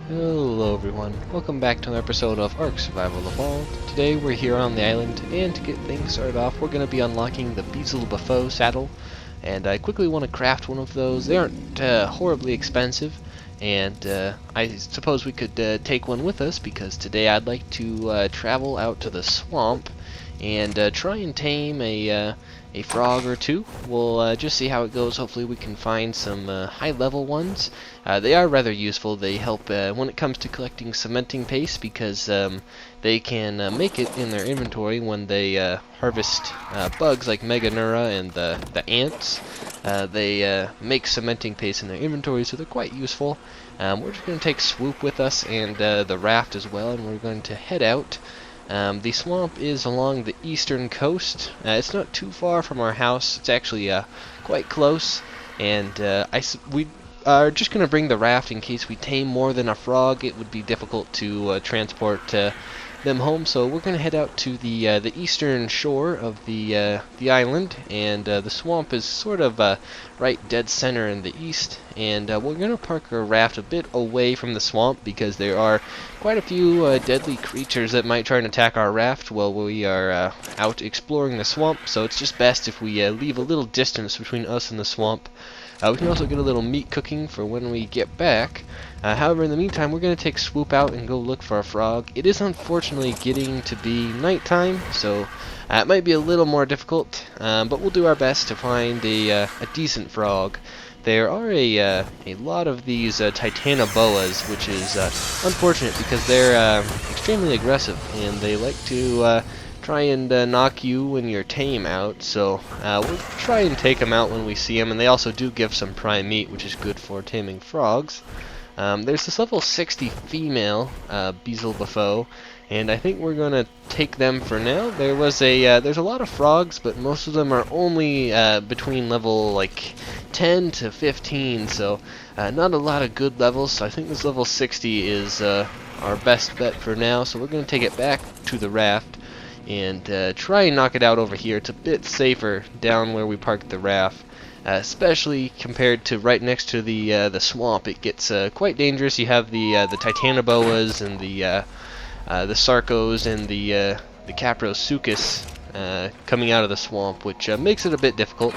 Hello everyone, welcome back to another episode of ARK Survival Evolved. Today we're here on the island, and to get things started off we're going to be unlocking the Beazle Buffo saddle. And I quickly want to craft one of those. They aren't horribly expensive, and I suppose we could take one with us, because today I'd like to travel out to the swamp and try and tame a frog or two. We'll just see how it goes. Hopefully we can find some high-level ones. They are rather useful. They help when it comes to collecting cementing paste, because they can make it in their inventory when they harvest bugs like Meganura and the ants. They make cementing paste in their inventory, so they're quite useful. We're just going to take Swoop with us and the raft as well, and we're going to head out. The swamp is along the eastern coast. It's not too far from our house. It's actually quite close, and we are just going to bring the raft in case we tame more than a frog. It would be difficult to transport them home, so we're going to head out to the eastern shore of the island, and the swamp is sort of right dead center in the east, and we're going to park our raft a bit away from the swamp, because there are quite a few deadly creatures that might try and attack our raft while we are out exploring the swamp, so it's just best if we leave a little distance between us and the swamp. We can also get a little meat cooking for when we get back. However, in the meantime, we're going to take Swoop out and go look for a frog. It is unfortunately getting to be nighttime, so it might be a little more difficult, but we'll do our best to find a decent frog. There are a lot of these titanoboas, which is unfortunate because they're extremely aggressive, and they like to try and knock you and your tame out, so we'll try and take them out when we see them, and they also do give some prime meat, which is good for taming frogs. There's this level 60 female Beazle Buffo, and I think we're gonna take them for now. There's a lot of frogs, but most of them are only between level like 10 to 15, so not a lot of good levels. So I think this level 60 is our best bet for now. So we're gonna take it back to the raft and try and knock it out over here. It's a bit safer down where we parked the raft. Especially compared to right next to the swamp, it gets quite dangerous. You have the titanoboas and the sarcos and the caprosuchus coming out of the swamp, which makes it a bit difficult.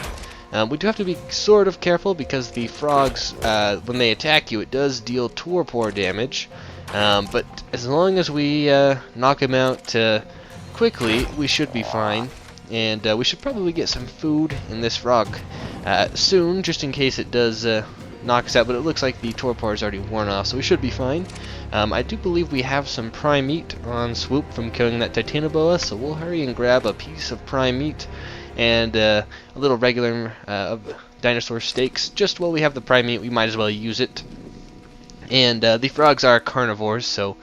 We do have to be sort of careful, because the frogs, when they attack you, it does deal torpor damage. But as long as we knock them out quickly, we should be fine. And we should probably get some food in this frog soon, just in case it does knock us out, but it looks like the torpor is already worn off, so we should be fine. I do believe we have some prime meat on Swoop from killing that titanoboa, so we'll hurry and grab a piece of prime meat and a little regular dinosaur steaks. Just while we have the prime meat, we might as well use it. And the frogs are carnivores, so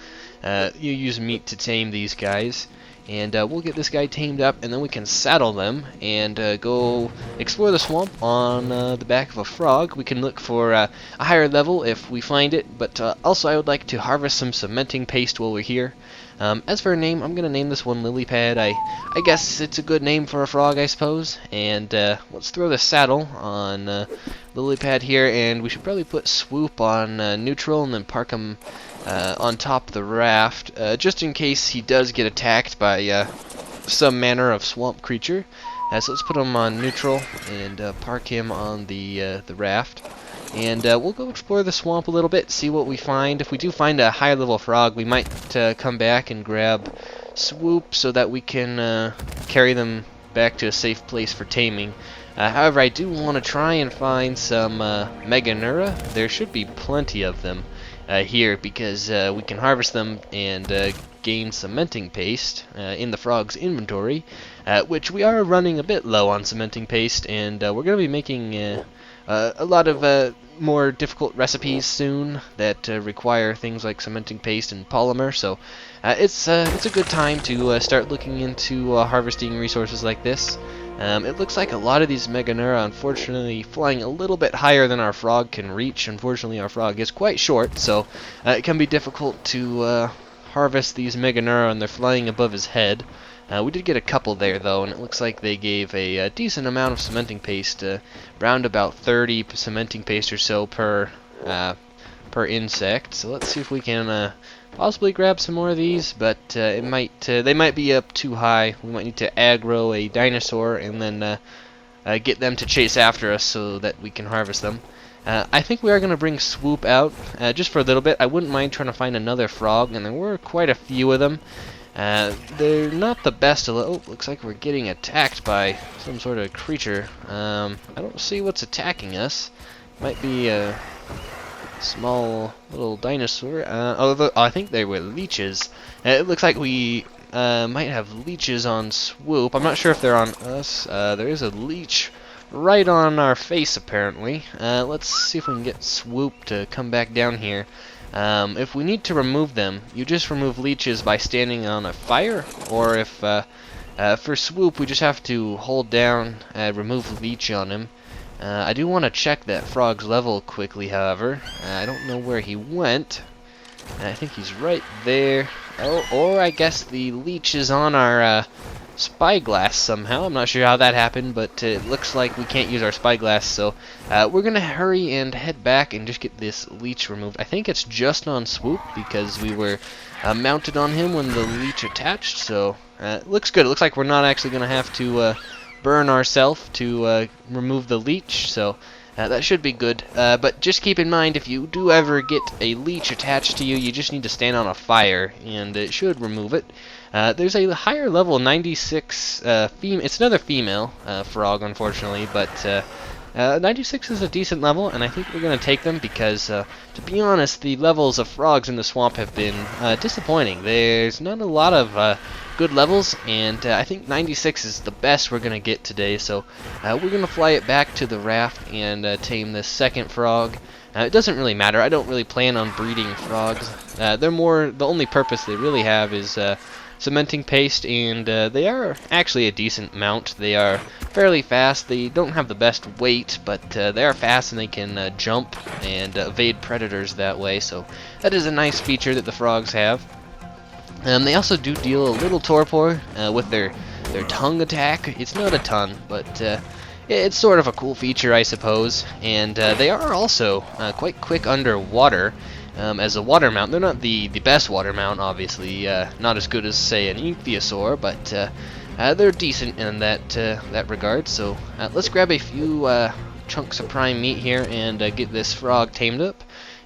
you use meat to tame these guys. And we'll get this guy tamed up, and then we can saddle them and go explore the swamp on the back of a frog. We can look for a higher level if we find it, but also I would like to harvest some cementing paste while we're here. As for a name, I'm going to name this one Lilypad. I guess it's a good name for a frog, I suppose. And let's throw the saddle on Lilypad here, and we should probably put Swoop on neutral and then park him on top of the raft, just in case he does get attacked by some manner of swamp creature. So let's put him on neutral and park him on the raft. And we'll go explore the swamp a little bit, see what we find. If we do find a higher level frog, we might come back and grab Swoop so that we can carry them back to a safe place for taming. However, I do want to try and find some Meganura. There should be plenty of them here, because we can harvest them and gain cementing paste in the frog's inventory, which we are running a bit low on cementing paste, and we're going to be making a lot of more difficult recipes soon that require things like cementing paste and polymer, so it's a good time to start looking into harvesting resources like this. It looks like a lot of these Meganura, unfortunately, flying a little bit higher than our frog can reach. Unfortunately, our frog is quite short, so it can be difficult to harvest these Meganura when they're flying above his head. We did get a couple there, though, and it looks like they gave a decent amount of cementing paste, around about 30 cementing paste or so per per insect. So let's see if we can possibly grab some more of these, but it might they might be up too high. We might need to aggro a dinosaur and then get them to chase after us so that we can harvest them. I think we are going to bring Swoop out just for a little bit. I wouldn't mind trying to find another frog, and there were quite a few of them. They're not the best. Oh, looks like we're getting attacked by some sort of creature. I don't see what's attacking us. Might be a small little dinosaur. I think they were leeches. It looks like we might have leeches on Swoop. I'm not sure if they're on us. There is a leech right on our face, apparently. Let's see if we can get Swoop to come back down here. If we need to remove them, you just remove leeches by standing on a fire, or if for Swoop, we just have to hold down and remove leech on him. I do want to check that frog's level quickly, however. I don't know where he went. I think he's right there. Oh, or I guess the leech is on our spyglass somehow. I'm not sure how that happened, but it looks like we can't use our spyglass, so we're going to hurry and head back and just get this leech removed. I think it's just on Swoop because we were mounted on him when the leech attached, so it looks good. It looks like we're not actually going to have to burn ourselves to remove the leech, so that should be good. But just keep in mind, if you do ever get a leech attached to you, you just need to stand on a fire, and it should remove it. There's a higher level 96 it's another female frog, unfortunately, but 96 is a decent level, and I think we're going to take them because, to be honest, the levels of frogs in the swamp have been disappointing. There's not a lot of good levels, and I think 96 is the best we're going to get today, so we're going to fly it back to the raft and tame this second frog. It doesn't really matter. I don't really plan on breeding frogs. They're more, the only purpose they really have is cementing paste, and they are actually a decent mount. They are fairly fast. They don't have the best weight, but they are fast, and they can jump and evade predators that way, so that is a nice feature that the frogs have. They also do deal a little torpor with their tongue attack. It's not a ton, but it's sort of a cool feature, I suppose. And they are also quite quick underwater as a water mount. They're not the best water mount, obviously. Not as good as, say, an ichthyosaur, but they're decent in that regard. So let's grab a few chunks of prime meat here and get this frog tamed up.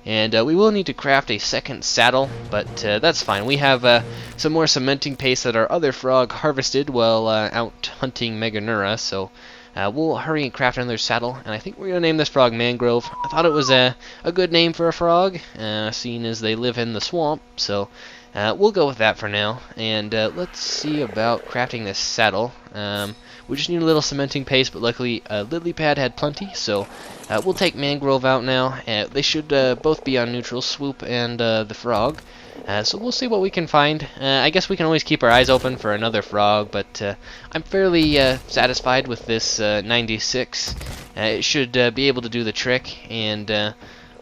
And we will need to craft a second saddle, but that's fine. We have some more cementing paste that our other frog harvested while out hunting Meganura, so we'll hurry and craft another saddle. And I think we're going to name this frog Mangrove. I thought it was a good name for a frog, seeing as they live in the swamp, so we'll go with that for now. And let's see about crafting this saddle. We just need a little cementing paste, but luckily Lily Pad had plenty, so we'll take Mangrove out now. They should both be on neutral, Swoop and the frog. So we'll see what we can find. I guess we can always keep our eyes open for another frog, but I'm fairly satisfied with this 96. It should be able to do the trick, and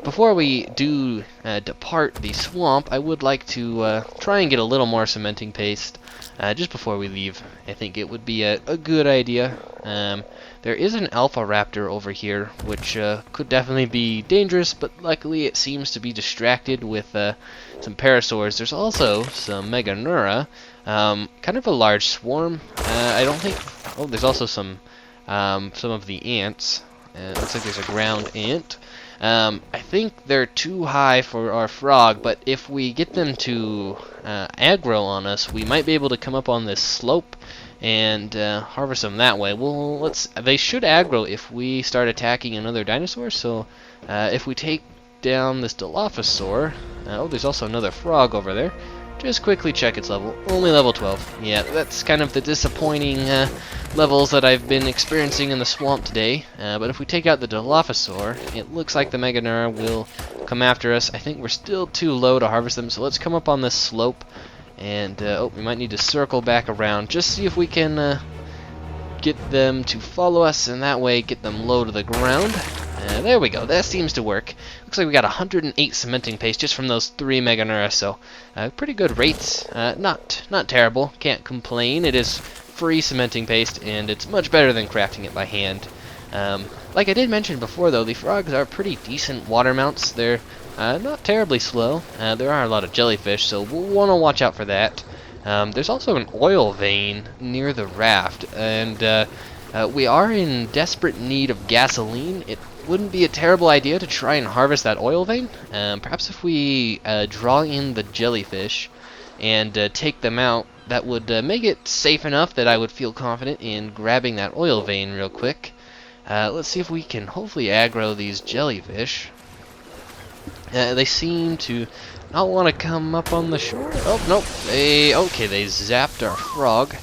before we do depart the swamp, I would like to try and get a little more cementing paste just before we leave. I think it would be a good idea. There is an alpha raptor over here, which could definitely be dangerous, but luckily it seems to be distracted with some parasaurs. There's also some Meganura, kind of a large swarm. I don't think... Oh, there's also some of the ants. Looks like there's a ground ant. I think they're too high for our frog, but if we get them to aggro on us, we might be able to come up on this slope and harvest them that way. Well, they should aggro if we start attacking another dinosaur, so if we take down this Dilophosaur... oh, there's also another frog over there. Just quickly check its level. Only level 12. Yeah, that's kind of the disappointing levels that I've been experiencing in the swamp today. But if we take out the Dilophosaur, it looks like the Meganura will come after us. I think we're still too low to harvest them, so let's come up on this slope. And, oh, we might need to circle back around. Just see if we can get them to follow us, and that way get them low to the ground. There we go. That seems to work. Looks like we got 108 cementing paste just from those 3 Meganura, so pretty good rates. Not terrible. Can't complain. It is free cementing paste, and it's much better than crafting it by hand. Like I did mention before, though, the frogs are pretty decent water mounts. They're Not terribly slow. There are a lot of jellyfish, so we'll want to watch out for that. There's also an oil vein near the raft, and we are in desperate need of gasoline. It wouldn't be a terrible idea to try and harvest that oil vein. Perhaps if we draw in the jellyfish and take them out, that would make it safe enough that I would feel confident in grabbing that oil vein real quick. Let's see if we can hopefully aggro these jellyfish. They seem to not want to come up on the shore. Oh, nope. They zapped our frog.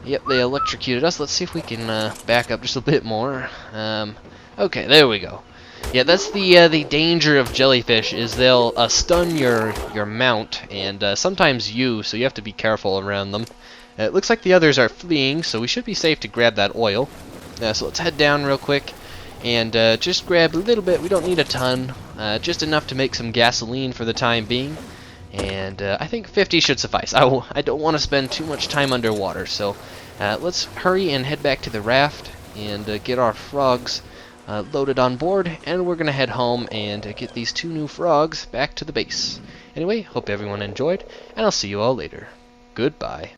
Yep, they electrocuted us. Let's see if we can back up just a bit more. Okay, there we go. Yeah, that's the danger of jellyfish, is they'll stun your mount, and sometimes you, so you have to be careful around them. It looks like the others are fleeing, so we should be safe to grab that oil. So let's head down real quick and just grab a little bit. We don't need a ton, just enough to make some gasoline for the time being. And I think 50 should suffice. I don't want to spend too much time underwater, so let's hurry and head back to the raft and get our frogs loaded on board, and we're going to head home and get these 2 new frogs back to the base. Anyway, hope everyone enjoyed, and I'll see you all later. Goodbye.